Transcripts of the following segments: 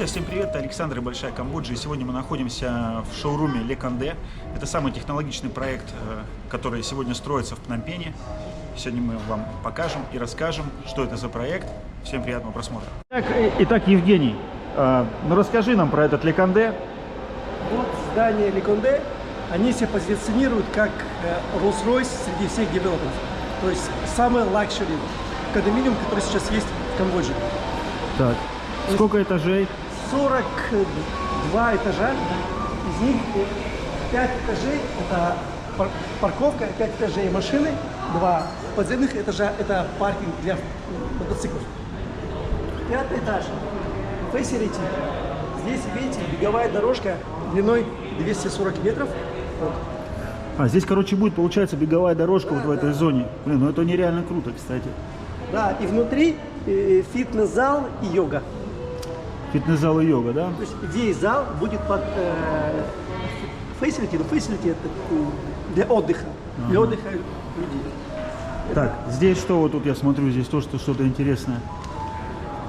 всем привет, это Александр и Большая Камбоджа, и сегодня мы находимся в шоуруме Le Condé. Это самый технологичный проект, который сегодня строится в Пномпене. Сегодня мы вам покажем и расскажем, что это за проект. Всем приятного просмотра. Итак, Евгений, ну расскажи нам про этот Le Condé. Вот здание Le Condé, они себя позиционируют как Rolls-Royce среди всех девелоперов. То есть самый лакшери кондоминиум, который сейчас есть в Камбодже. Так, сколько этажей? 42 этажа, из них 5 этажей это парковка, 5 этажей машины, 2 подземных этажа это паркинг для мотоциклов. 5 этаж, facility. Здесь, видите, беговая дорожка длиной 240 метров. Вот. А здесь, короче, будет, получается, беговая дорожка вот в этой зоне. Блин, ну это нереально круто, кстати. Да, и внутри фитнес-зал и йога. Фитнес-зал и йога, да? То есть весь зал будет под facility, но facility это для отдыха, для отдыха людей. Так, здесь что вот тут я смотрю, здесь тоже что-то интересное.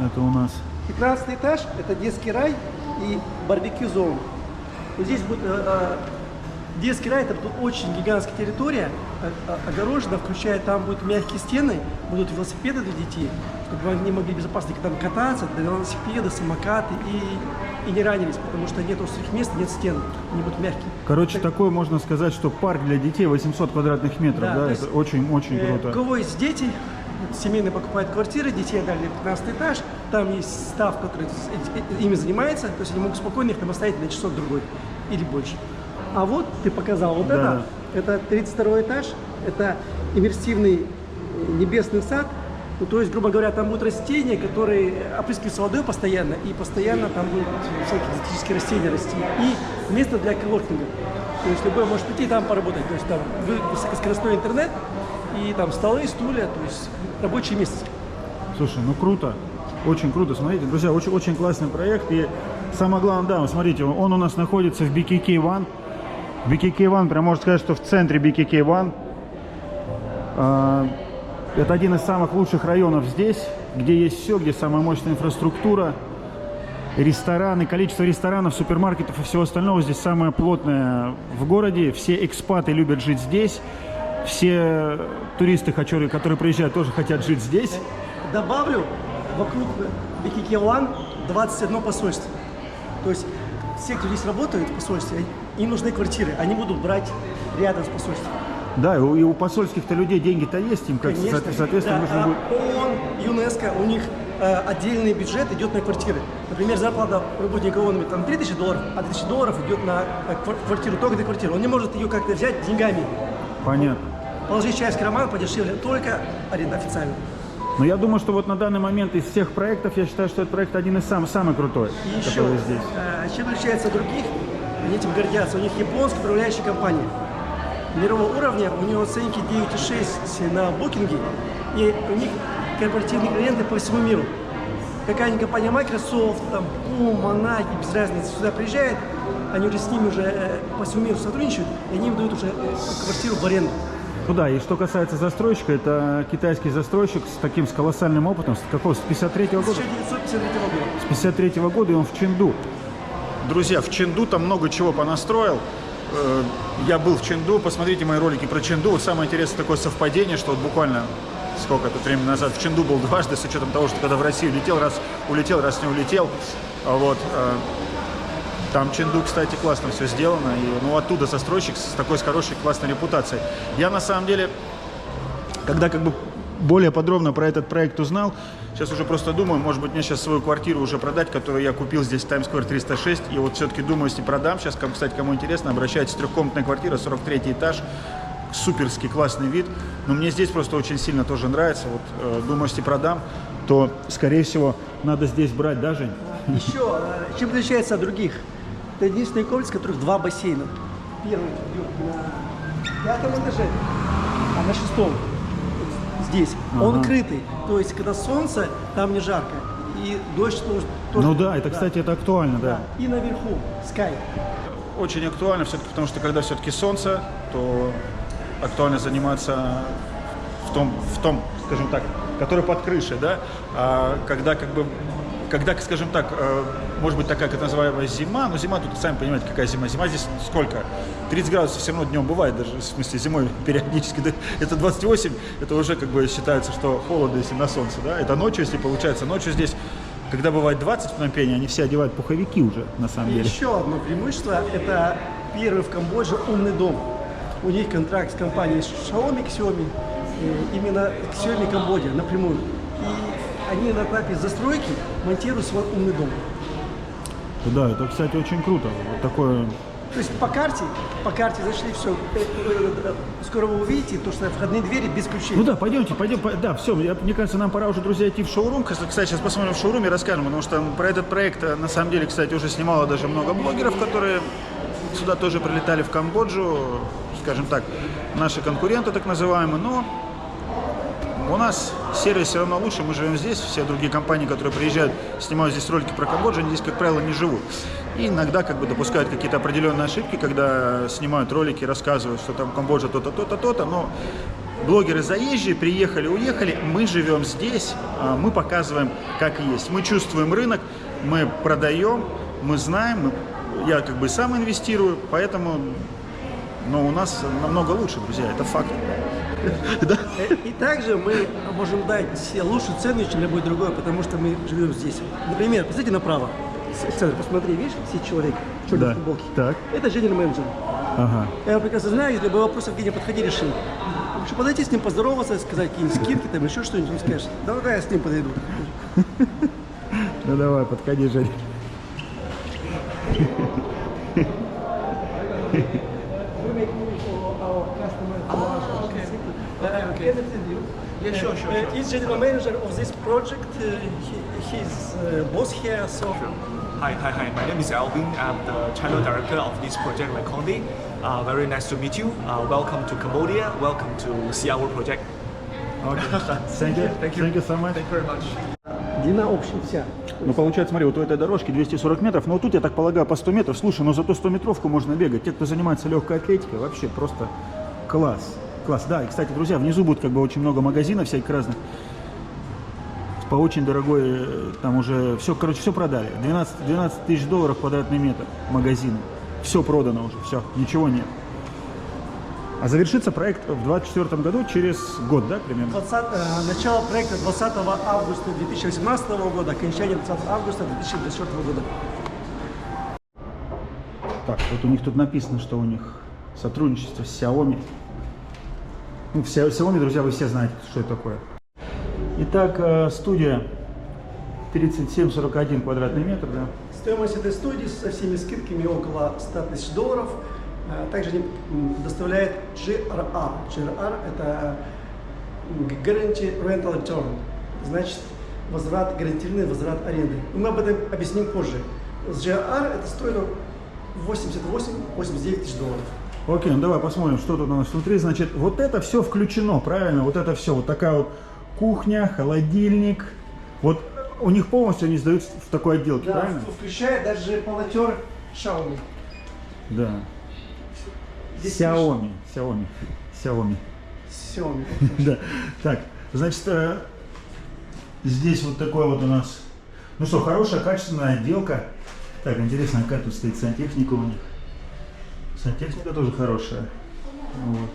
Это у нас 15 этаж, это детский рай и барбекю-зон. Вот здесь будет детский рай, это будет очень гигантская территория, огорожена, включая там будут мягкие стены, будут велосипеды для детей, чтобы они могли безопасно там кататься, велосипеды, самокаты и не ранились, потому что нет острых мест, нет стен, они будут мягкие. Короче, такой можно сказать, что парк для детей 800 квадратных метров, да? Это очень-очень круто. У кого есть дети, семейные покупают квартиры, детей отдали 15 этаж, там есть став, который ими занимается, то есть они могут спокойно их там оставить на часок другой или больше. А вот ты показал вот да. Это 32 этаж, это иммерсивный небесный сад. Ну, то есть, грубо говоря, там будут растения, которые опрыскиваются водой постоянно, и постоянно там будут всякие экзотические растения расти. И место для коворкинга. То есть любой может прийти и там поработать. То есть там высокоскоростной интернет, и там столы, стулья, то есть рабочее место. Слушай, ну круто, очень круто. Смотрите, друзья, очень классный проект. И самое главное, да, смотрите, он у нас находится в BKK1. BKK1, прям можно сказать, что в центре BKK1. Это один из самых лучших районов здесь, где есть все, где самая мощная инфраструктура, рестораны, количество ресторанов, супермаркетов и всего остального здесь самое плотное в городе. Все экспаты любят жить здесь, все туристы, которые приезжают, тоже хотят жить здесь. Добавлю, вокруг BKK1 21 посольство. То есть все, кто здесь работают в посольстве, им нужны квартиры, они будут брать рядом с посольством. Да, и у посольских-то людей деньги-то есть, им как соответственно да, нужно будет... ООН, ЮНЕСКО, у них отдельный бюджет идет на квартиры. Например, зарплата работника ООН там $3000, а $3000 идет на квартиру, только на квартиру. Он не может ее как-то взять деньгами. Понятно. Положить часть в карман подешевле, только аренда официально. Но я думаю, что вот на данный момент из всех проектов, я считаю, что этот проект один из самый крутой, и который еще, здесь. Чем отличается от других, они этим гордятся. У них японская управляющая компания. Мирового уровня, у него оценки 9,6 на букинге, и у них корпоративные клиенты по всему миру. Какая-нибудь компания Microsoft, там, Puma, Nike, без разницы, сюда приезжает, они уже с ними уже по всему миру сотрудничают, и они им дают уже квартиру в аренду. Ну да, и что касается застройщика, это китайский застройщик с колоссальным опытом, с 53-го года? 1953 года. С 53-го года, и он в Чэнду. Друзья, в Чэнду там много чего понастроил. Я был в Чэнду, посмотрите мои ролики про Чэнду. Вот самое интересное такое совпадение, что вот буквально сколько-то времени назад в Чэнду был дважды, с учетом того, что когда в Россию летел, раз улетел, раз не улетел. Вот. Там Чэнду, кстати, классно все сделано. И, ну, оттуда застройщик с такой хорошей, классной репутацией. Я на самом деле, когда как бы более подробно про этот проект узнал, сейчас уже просто думаю, может быть, мне сейчас свою квартиру уже продать, которую я купил здесь в Times Square 306. И вот все-таки думаю, если продам, сейчас, кстати, кому интересно, обращайтесь, трехкомнатная квартира, 43 этаж, суперский классный вид. Но мне здесь просто очень сильно тоже нравится. Вот думаю, если продам, то, скорее всего, надо здесь брать, да, Жень? Еще, чем отличается от других? Это единственный комплекс, в которых 2 бассейна. Первый идет на 5-м этаже, а на 6-м здесь. Он крытый, то есть когда солнце, там не жарко. И дождь тоже. Ну да, это, кстати, это актуально, да. И наверху, Sky. Очень актуально все-таки, потому что когда все-таки солнце, то актуально заниматься в том, скажем так, который под крышей, да. А когда как бы когда, скажем так, может быть такая, как называемая зима, но зима тут, сами понимаете, какая зима. Зима здесь сколько? 30 градусов все равно днем бывает, даже в смысле зимой периодически. Это 28, это уже как бы считается, что холодно, если на солнце, да? Это ночью, если получается. Ночью здесь, когда бывает 20 в Пномпене, они все одевают пуховики уже, на самом деле. Еще одно преимущество – это первый в Камбодже умный дом. У них контракт с компанией Xiaomi, именно Xiaomi Камбоджа напрямую. И они на этапе застройки монтируют свой умный дом. Да, это, кстати, очень круто. Вот такое... То есть по карте зашли, все. Скоро вы увидите, то, что входные двери без ключей. Ну да, пойдем. Да, все, мне кажется, нам пора уже, друзья, идти в шоурум. Кстати, сейчас посмотрим в шоуруме и расскажем, потому что про этот проект, на самом деле, кстати, уже снимало даже много блогеров, которые сюда тоже прилетали в Камбоджу, скажем так, наши конкуренты так называемые, но у нас сервис все равно лучше, мы живем здесь, все другие компании, которые приезжают, снимают здесь ролики про Камбоджу, они здесь, как правило, не живут. И иногда как бы допускают какие-то определенные ошибки, когда снимают ролики, рассказывают, что там Камбоджа то-то, то-то, то-то, но блогеры заезжие, приехали, уехали, мы живем здесь, мы показываем, как есть. Мы чувствуем рынок, мы продаем, мы знаем, я как бы сам инвестирую, поэтому, но у нас намного лучше, друзья, это факт. И также мы можем дать себе лучшую цену, чем любой другой, потому что мы живем здесь. Например, посмотрите направо. Александр, посмотри, видишь, сидит человек в черной футболке. Так. Это general менеджер. Ага. Я его прекрасно знаю, если любой вопрос, где подходи, решил. Лучше подойти с ним, поздороваться, сказать какие-нибудь скидки, там еще что-нибудь, он скажет. Давай я с ним подойду. Ну давай, подходи, Женя. Yeah, sure. He's general manager of this project. He's boss here, so. Hi. My name is Alvin. I'm the channel director of this project, Reconde. Very nice to meet you. Welcome to Cambodia. Welcome to see our project. Okay. Thank you so much. Thank you very much. Длина общая вся. Ну, получается, смотри, вот у этой дорожки 240 метров, но вот тут, я так полагаю, по 100 метров. Слушай, но зато 100-метровку можно бегать. Те, кто занимается легкой атлетикой, вообще просто класс. Класс, да. И, кстати, друзья, внизу будет как бы очень много магазинов всяких разных. По очень дорогой, там уже все, короче, все продали. 12 тысяч долларов квадратный метр магазины. Все продано уже, все, ничего нет. А завершится проект в 2024 году, через год, да, примерно? Начало проекта 20 августа 2018 года, окончание 20 августа 2024 года. Так, вот у них тут написано, что у них сотрудничество с Xiaomi. Ну, Xiaomi, друзья, вы все знаете, что это такое. Итак, студия 37-41 квадратный метр, да? Стоимость этой студии со всеми скидками около 100 тысяч долларов. Также они доставляет GRR. GRR – это Guarantee Rental Return. Значит, гарантированный возврат аренды. И мы об этом объясним позже. С GRR это стоило 88-89 тысяч долларов. Окей, ну давай посмотрим, что тут у нас внутри. Значит, вот это все включено, правильно? Вот это все, вот такая вот кухня, холодильник. Вот у них полностью они сдают в такой отделке, Да, правильно? включая даже полотер Xiaomi. Да. Здесь Xiaomi. Да. Так, значит, здесь вот такой вот у нас. Ну что, хорошая, качественная отделка. Так, интересно, какая тут стоит сантехника у них. Сантехника тоже хорошая. Вот.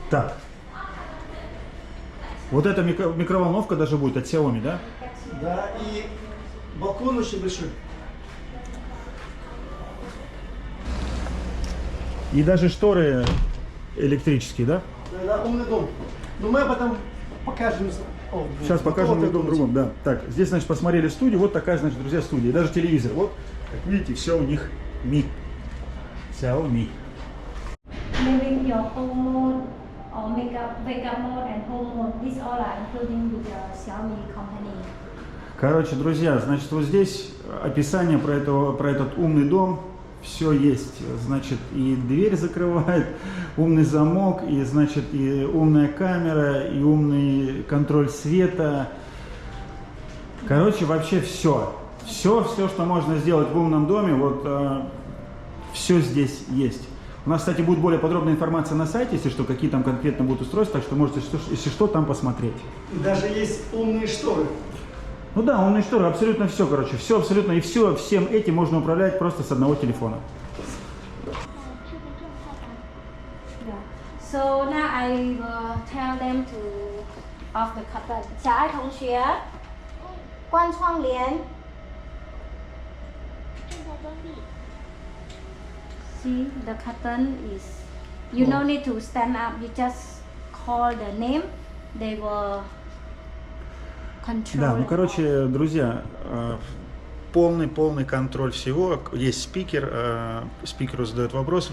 Так. Вот эта микроволновка даже будет от Xiaomi, да? Да, и балкон очень большой. И даже шторы электрические, да? Да, умный дом. Но мы об этом покажем. Сейчас покажем в другом, да. Так, здесь, значит, посмотрели студию. Вот такая, значит, друзья, студия. И даже телевизор. Вот, как видите, все у них Mi. Xiaomi. Living your home mode or wake up mode and home mode. These all are including with the Xiaomi company. Короче, друзья, значит, вот здесь описание про этот умный дом. Все есть. Значит, и дверь закрывает, умный замок, и, значит, и умная камера, и умный контроль света. Короче, вообще все. Все, что можно сделать в умном доме, вот все здесь есть. У нас, кстати, будет более подробная информация на сайте, если что, какие там конкретно будут устройства, так что можете, если что, там посмотреть. И даже есть умные шторы. Ну да, он уничтожил абсолютно все, короче, все абсолютно, и все, всем этим можно управлять просто с одного телефона. Yeah. So now I will tell them to off the curtain. 小爱同学，关窗帘。See, the curtain is. You no need to stand up. You just call the name. They will control. Да, ну it. короче, друзья, полный контроль всего. Есть спикер, спикеру задают вопрос,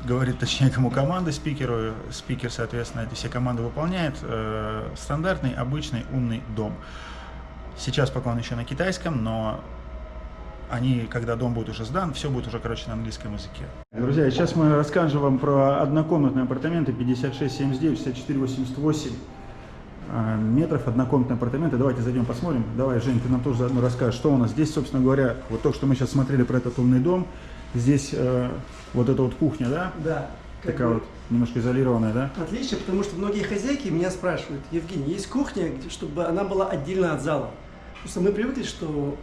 говорит, точнее, кому команда спикеру. Спикер, соответственно, эти все команды выполняет. Стандартный, обычный, умный дом. Сейчас пока он еще на китайском, но они, когда дом будет уже сдан, все будет уже, короче, на английском языке. Друзья, сейчас мы расскажем вам про однокомнатные апартаменты 5679, 6488 метров, однокомнатные апартаменты. Давайте зайдем посмотрим. Давай, Жень, ты нам тоже заодно расскажешь, что у нас здесь, собственно говоря, вот то, что мы сейчас смотрели про этот умный дом. Здесь вот эта вот кухня, да? Да. Такая вот немножко изолированная, да? Отлично, потому что многие хозяйки меня спрашивают: Евгений, есть кухня, чтобы она была отдельно от зала? Потому что мы привыкли, что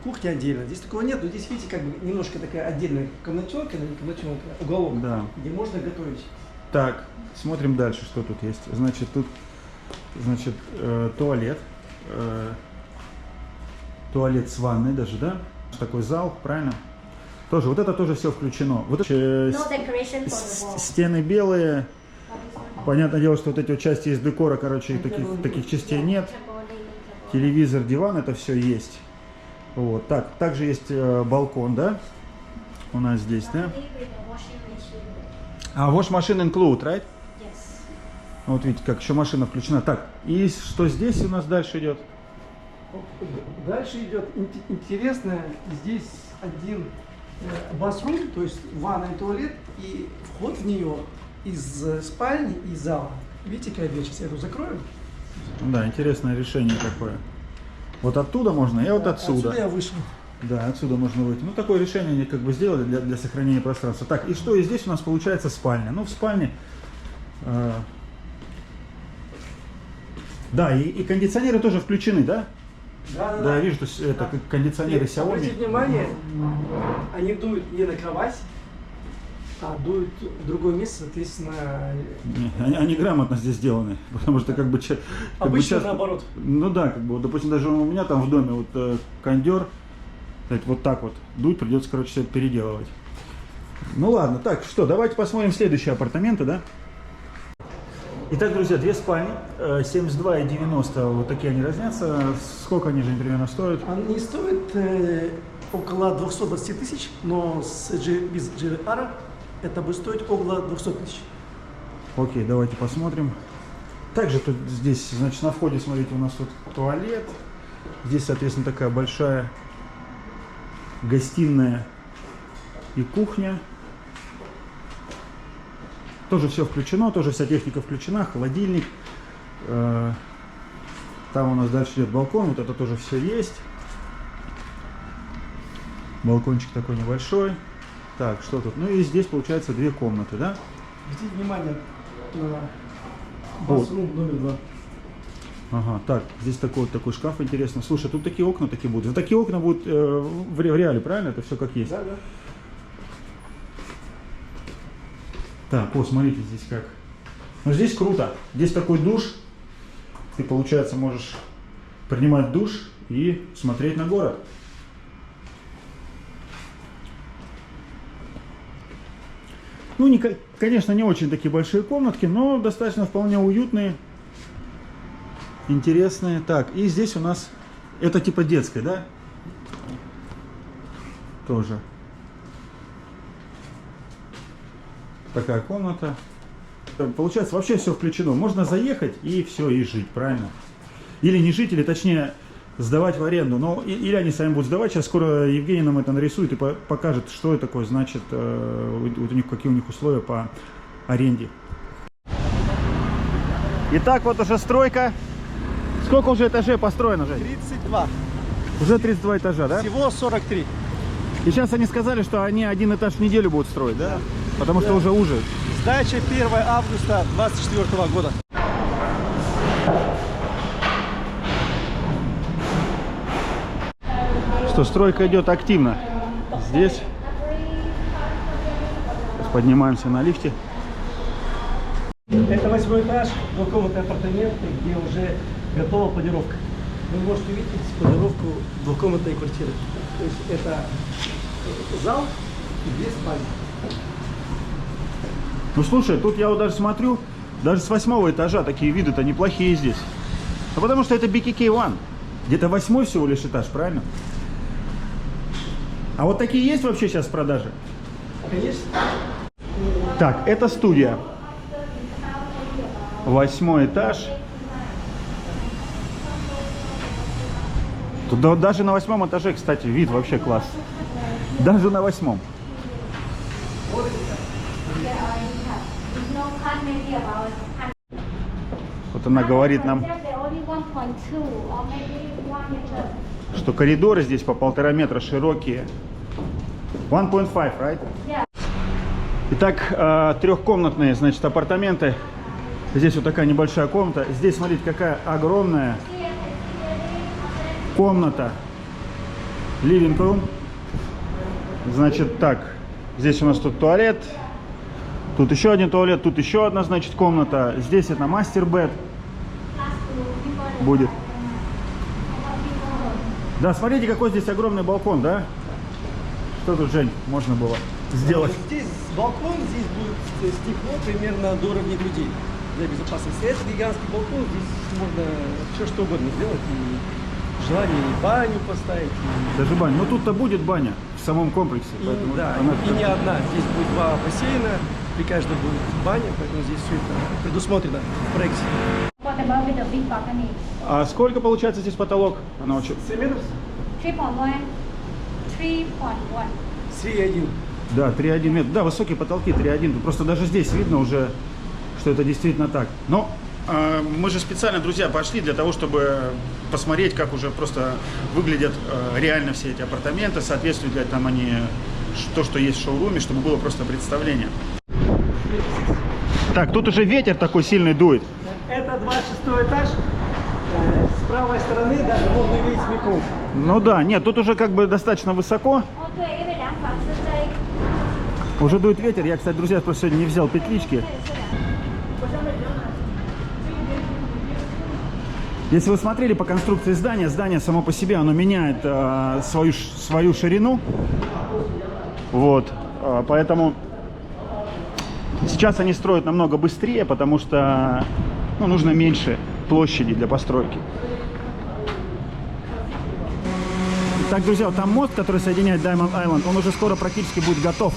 кухня отдельно. Здесь такого нет, но здесь, видите, как бы немножко такая отдельная комнатенка, уголок, Да. где можно готовить. Так, смотрим дальше, что тут есть. Значит, тут, туалет. Туалет с ванной даже, да? Такой зал, правильно? Тоже, вот это тоже все включено. Вот No decoration for the wall. стены белые. Понятное дело, что вот эти вот части из декора, короче, таких частей нет. Телевизор, диван, это все есть. Вот, так, также есть балкон, да? У нас здесь, да? А wash machine include, right? Yes. Вот видите, как еще машина включена. Так, и что здесь у нас дальше идет? Дальше идет интересно, здесь один bathroom, то есть ванна и туалет, и вход в нее из спальни и зала. Видите, какая дверь? Сейчас я эту закрою. Да, интересное решение такое. Вот оттуда можно, и вот отсюда. Отсюда я вышел. Да, отсюда можно выйти. Ну, такое решение они как бы сделали для сохранения пространства. Так, и что? И здесь у нас получается спальня. Ну, в спальне... да, и кондиционеры тоже включены, да? Да, я вижу, то есть это кондиционеры Xiaomi. Обратите внимание, они дуют не на кровать, а дуют в другое место, соответственно... Не, они грамотно здесь сделаны, потому что как бы... Обычно наоборот. Ну да, как бы, вот, допустим, даже у меня там в доме вот кондер, вот так вот дуть, придется, короче, все это переделывать. Ну ладно, так, что, давайте посмотрим следующие апартаменты, да? Итак, друзья, две спальни, 72 и 90, вот такие они разнятся. Сколько они же примерно стоят? Они стоят около 220 тысяч, но без GR это будет стоить около 200 тысяч. Окей, давайте посмотрим. Также тут здесь, значит, на входе, смотрите, у нас тут туалет. Здесь, соответственно, такая большая гостиная и кухня. Тоже все включено, тоже вся техника включена, холодильник. Там у нас дальше идет балкон, вот это тоже все есть. Балкончик такой небольшой. Так, что тут? Ну и здесь получается две комнаты, да? Обратите внимание на Вот. bathroom номер 2. Ага, так, здесь такой шкаф интересный. Слушай, тут такие окна такие будут. Вот такие окна будут в реале, правильно? Это все как есть. Да, да. Так, о, смотрите здесь как. Ну здесь круто. Здесь такой душ. Ты, получается, можешь принимать душ и смотреть на город. Ну, конечно, не очень такие большие комнатки, но достаточно вполне уютные, интересные. Так, и здесь у нас, это типа детская, да? Тоже. Такая комната. Получается, вообще все включено. Можно заехать и все, и жить, правильно? Или не жить, или точнее сдавать в аренду. Но или они сами будут сдавать. Сейчас скоро Евгений нам это нарисует и покажет, что это такое, значит, вот у них, какие у них условия по аренде. Итак, вот уже стройка. Сколько уже этажей построено, Жень? 32. Уже 32 этажа, да? Всего 43. И сейчас они сказали, что они один этаж в неделю будут строить, да? Потому что уже уже. Сдача 1 августа 2024 года. Что, стройка идет активно. Здесь поднимаемся на лифте. Это 8 этаж, двухкомнатные апартаменты, где уже готова планировка. Вы можете увидеть планировку двухкомнатной квартиры. То есть это зал и 2 спальни. Ну слушай, тут я вот даже смотрю, даже с 8 этажа такие виды-то неплохие здесь. Ну потому что это BKK One. Где-то 8 всего лишь этаж, правильно? А вот такие есть вообще сейчас в продаже? Конечно. Так, это студия. 8 этаж. Тут даже на 8 этаже, кстати, вид вообще класс. Даже на 8. Вот она говорит нам, что коридоры здесь по 1,5 метра широкие. 1.5, right? Итак, трехкомнатные, значит, апартаменты. Здесь вот такая небольшая комната. Здесь, смотрите, какая огромная комната. Living room. Значит, так. Здесь у нас тут туалет. Тут еще один туалет. Тут еще одна, значит, комната. Здесь это мастер-бед будет. Да, смотрите, какой здесь огромный балкон, да? Что тут, Жень, можно было сделать? Здесь балкон, здесь будет стекло примерно до уровня груди для безопасности. Это гигантский балкон, здесь можно все что угодно сделать. И желание и баню поставить. Даже баня. Ну тут-то будет баня в самом комплексе. Поэтому Да, она... и не одна. Здесь будет 2 бассейна, при каждом будет баня, поэтому здесь все это предусмотрено в проекте. А сколько получается здесь потолок? Она очень... 7 метров? 3.1. 3,1. Да, 3,1 метр. Да, высокие потолки 3,1. Просто даже здесь видно уже, что это действительно так. Но мы же специально, друзья, пошли для того, чтобы посмотреть, как уже просто выглядят реально все эти апартаменты, соответствуют ли там они то, что есть в шоуруме, чтобы было просто представление. Так, тут уже ветер такой сильный дует. Это 26 этаж. С правой стороны даже можно увидеть Микул. Ну да, нет, тут уже как бы достаточно высоко. Уже дует ветер. Я, кстати, друзья, просто сегодня не взял петлички. Если вы смотрели по конструкции здания, здание само по себе, оно меняет свою ширину. Вот, поэтому сейчас они строят намного быстрее, потому что нужно меньше площади для постройки. Так, друзья, вот там мост, который соединяет Diamond Island, он уже скоро практически будет готов.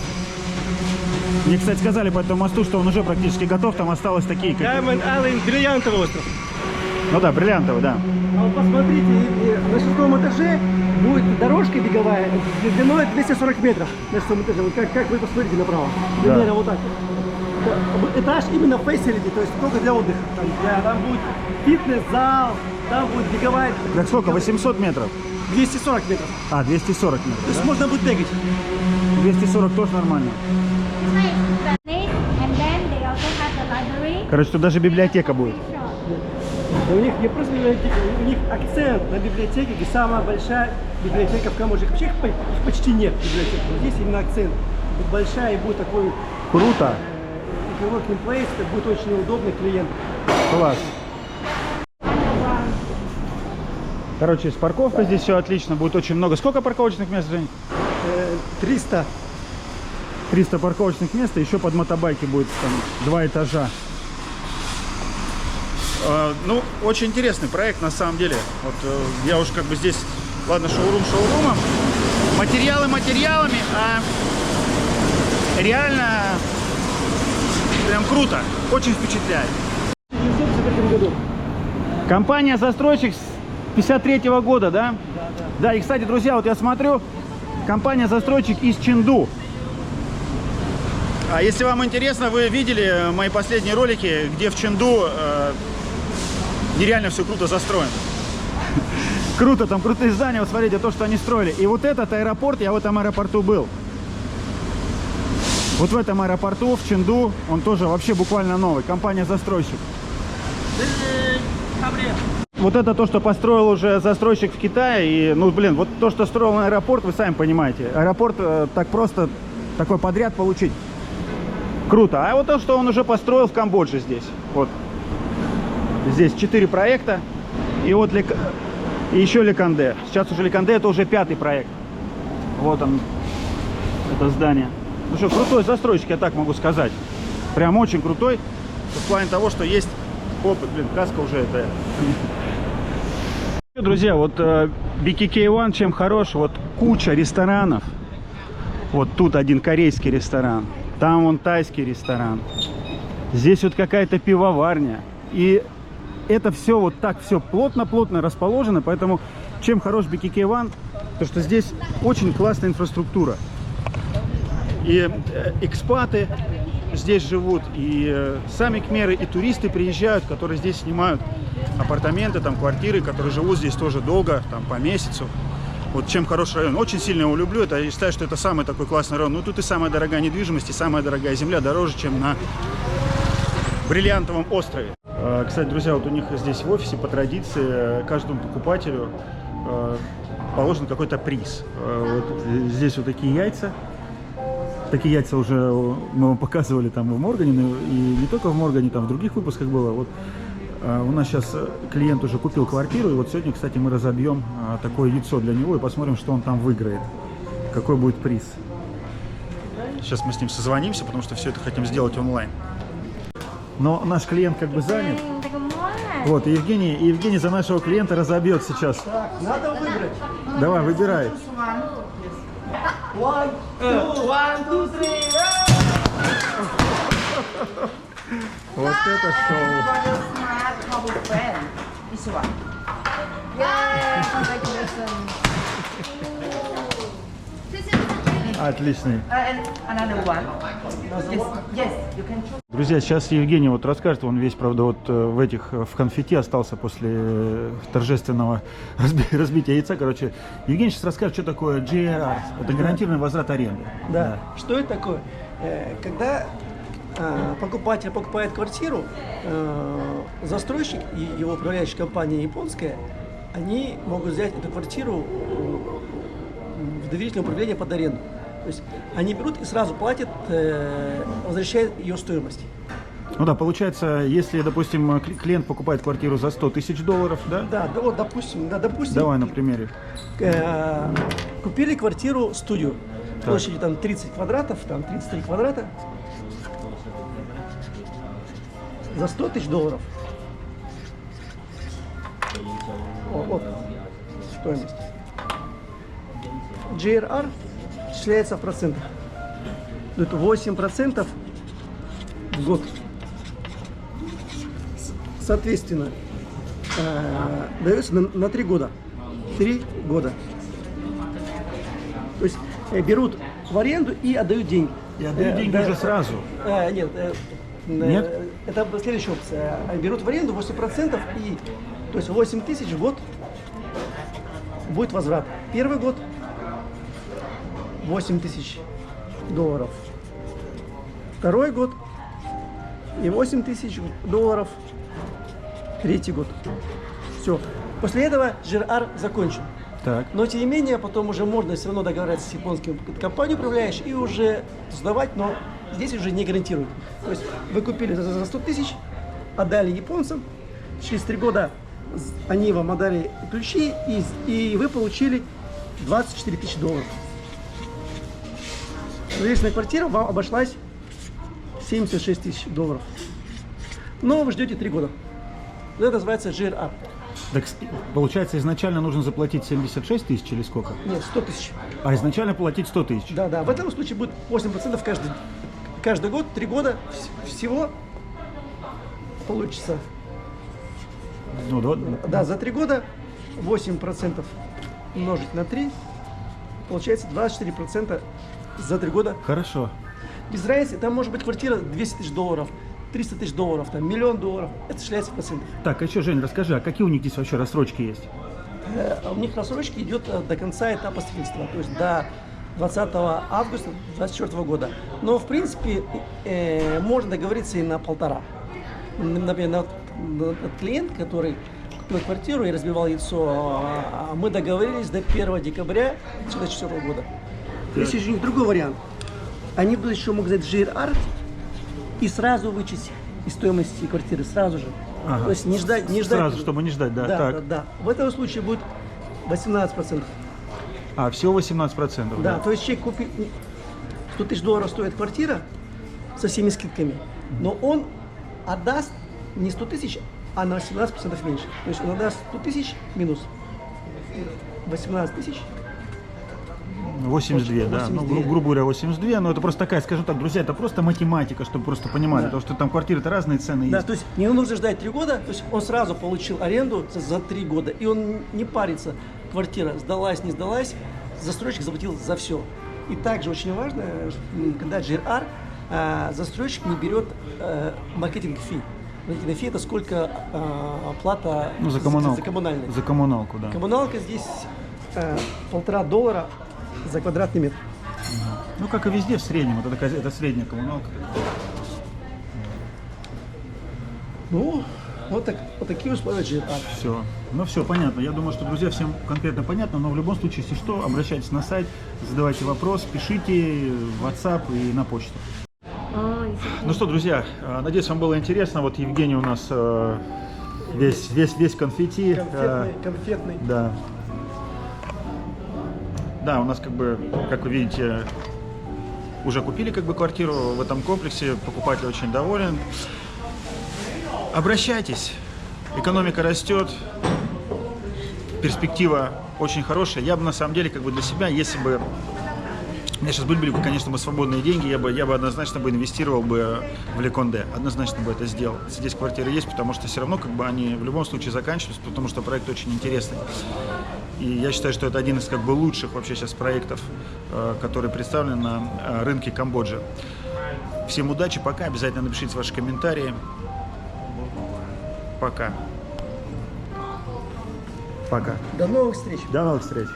Мне, кстати, сказали по этому мосту, что он уже практически готов, там осталось такие... Diamond Island, бриллиантовый остров. Ну да, бриллиантовый, да. А вот посмотрите, на 6 этаже будет дорожка беговая длиной 240 метров на 6 этаже. Вот как вы посмотрите направо. Примерно вот так. Этаж именно facility, то есть только для отдыха. Там будет фитнес-зал, там будет беговая... Так сколько? 800 метров? 240 метров. А, 240 метров, То есть да? можно будет бегать. 240 тоже нормально. Короче, тут даже библиотека будет. И у них не просто библиотека, у них акцент на библиотеке, где самая большая библиотека в Камбодже. Вообще их почти нет библиотек, но здесь именно акцент. Будет большая и будет такой... Круто. Coworking place, это будет очень удобно клиенту. Класс. Короче, с парковкой здесь все отлично, будет очень много. Сколько парковочных мест, Жень? 300. 300 парковочных мест, и еще под мотобайки будет там 2 этажа. Ну, очень интересный проект на самом деле. Вот я уж как бы здесь, ладно, шоурум шоурумом, материалы материалами, а реально прям круто, очень впечатляет. Компания-застройщик с 53-го года, да? Да, да. Да, и, кстати, друзья, вот я смотрю, компания-застройщик из Ченду. А если вам интересно, вы видели мои последние ролики, где в Ченду нереально все круто застроено. Круто, там крутые здания, вот смотрите, то, что они строили. И вот этот аэропорт, я в этом аэропорту был. Вот в этом аэропорту, в Ченду, он тоже вообще буквально новый. Компания-застройщик. Вот это то, что построил уже застройщик в Китае. И, ну, блин, вот то, что строил на аэропорт, вы сами понимаете. Аэропорт так просто, такой подряд получить. Круто. А вот то, что он уже построил в Камбодже здесь. Вот. Здесь 4 проекта. И вот и еще Ликанде. Сейчас уже Ликанде, это уже 5-й проект. Вот он, это здание. Ну что, крутой застройщик, я так могу сказать. Прям очень крутой. В плане того, что есть опыт. Блин, каска уже это... Друзья, вот BKK One чем хорош, вот куча ресторанов. Вот тут один корейский ресторан, там вон тайский ресторан, здесь вот какая-то пивоварня. И это все вот так все плотно-плотно расположено, поэтому чем хорош BKK One, то что здесь очень классная инфраструктура. И экспаты здесь живут, и сами кхмеры, и туристы приезжают, которые здесь снимают апартаменты, там квартиры, которые живут здесь тоже долго, там по месяцу. Вот чем хороший район. Очень сильно его люблю. Это, я считаю, что это самый такой классный район. Ну тут и самая дорогая недвижимость, и самая дорогая земля, дороже, чем на Бриллиантовом острове. Кстати, друзья, вот у них здесь в офисе по традиции каждому покупателю положен какой-то приз. Вот здесь вот такие яйца. Такие яйца уже мы вам показывали там в Моргане, и не только в Моргане, там в других выпусках было. Вот у нас сейчас клиент уже купил квартиру, и вот сегодня, кстати, мы разобьем такое яйцо для него и посмотрим, что он там выиграет, какой будет приз. Сейчас мы с ним созвонимся, потому что все это хотим сделать онлайн. Но наш клиент как бы занят. Вот, и Евгений за нашего клиента разобьет сейчас. Так, надо выбрать. Давай, выбирай. 1, 2, 3. Вот это шоу. This one. Yay! Congratulations. Отличный. And another one. Yes, you can choose. Друзья, сейчас Евгений вот расскажет, он весь, правда, вот в конфетти остался после торжественного разбития яйца. Короче, Евгений сейчас расскажет, что такое GRR. Это гарантированный возврат аренды. Да. Что это такое? Когда покупатель покупает квартиру, застройщик и его управляющая компания японская, они могут взять эту квартиру в доверительное управление под аренду. То есть они берут и сразу платят, возвращают ее стоимость. Ну да, получается, если, допустим, клиент покупает квартиру за $100 тысяч, да? Да, вот, допустим. Давай на примере. Купили квартиру, студию, площадью там 30 квадратов, там 33 квадрата, за $100 тысяч. Вот стоимость. GRR исчисляется в процентах. Это 8% в год. Соответственно, дается на 3 года. 3 года. То есть берут в аренду и отдают деньги. И отдают деньги уже сразу? Нет. Нет? Это следующая опция. Берут в аренду 8% и, то есть 8 тысяч в год будет возврат. Первый год $8 тысяч. Второй год и $8 тысяч. Третий год. Все. После этого GRR закончен. Так. Но тем не менее, потом уже можно все равно договариваться с японской компанией управляющей и уже сдавать, но здесь уже не гарантируют. То есть вы купили за 100 тысяч, отдали японцам, через 3 года они вам отдали ключи, и вы получили $24 тысячи. Соответственно, квартира вам обошлась $76 тысяч. Но вы ждете 3 года. Это называется GRR. Так, получается, изначально нужно заплатить 76 тысяч или сколько? Нет, 100 тысяч. А изначально платить 100 тысяч? Да. В этом случае будет 8% каждый год, 3 года всего получится. Ну, Да, за 3 года 8% умножить на 3, получается 24% за 3 года. Хорошо. Без разницы, там может быть квартира $200 тысяч, $300 тысяч, там $1 миллион, это считается в процентах. Так, а еще, Жень, расскажи, а какие у них здесь вообще рассрочки есть? У них рассрочки идет до конца этапа строительства, то есть до 20 августа 2024 года. Но, в принципе, можно договориться и на 1,5. Например, клиент, который купил квартиру и разбивал яйцо, мы договорились до 1 декабря 2004 года. Есть еще у них другой вариант. Они будут еще могут взять GRR и сразу вычесть из стоимости квартиры, сразу же. Ага. То есть не ждать. Сразу, чтобы не ждать, да? Да, Так. да, да. В этом случае будет 18%. А, всего 18%, Да, то есть человек купит, 100 тысяч долларов стоит квартира со всеми скидками, но он отдаст не 100 тысяч, а на 18% меньше. То есть он отдаст 100 тысяч минус 18 тысяч. 82, да, ну, 82. грубо говоря, 82, но это просто такая, скажем так, друзья, это просто математика, чтобы просто понимали, Да. потому что там квартиры-то разные цены Да, есть. то есть не нужно ждать 3 года, то есть он сразу получил аренду за 3 года, и он не парится, квартира сдалась, не сдалась, застройщик заплатил за все. И также очень важно, когда GRR, застройщик не берет маркетинг-фи. Маркетинг-фи это сколько плата Ну, за коммуналку. за коммунальные. За коммуналку, да. Коммуналка здесь $1,5 за квадратный метр. Ну, как и везде в среднем, это средняя коммуналка. Ну, вот такие условия GRR. Все. Ну все, понятно. Я думаю, что, друзья, всем конкретно понятно, но в любом случае, если что, обращайтесь на сайт, задавайте вопрос, пишите в WhatsApp и на почту. Ну что, друзья, надеюсь, вам было интересно. Вот Евгений у нас весь конфетти. Конфетный. Да. Да, у нас как бы, как вы видите, уже купили как бы квартиру в этом комплексе, покупатель очень доволен. Обращайтесь, экономика растет, перспектива очень хорошая. Я бы на самом деле как бы для себя, если бы у меня сейчас были бы, конечно, бы свободные деньги, я бы однозначно бы инвестировал бы в Ле Кондé, однозначно бы это сделал. Здесь квартиры есть, потому что все равно как бы они в любом случае заканчиваются, потому что проект очень интересный. И я считаю, что это один из как бы лучших вообще сейчас проектов, который представлен на рынке Камбоджи. Всем удачи, пока, обязательно напишите ваши комментарии. Пока. Пока. До новых встреч. До новых встреч.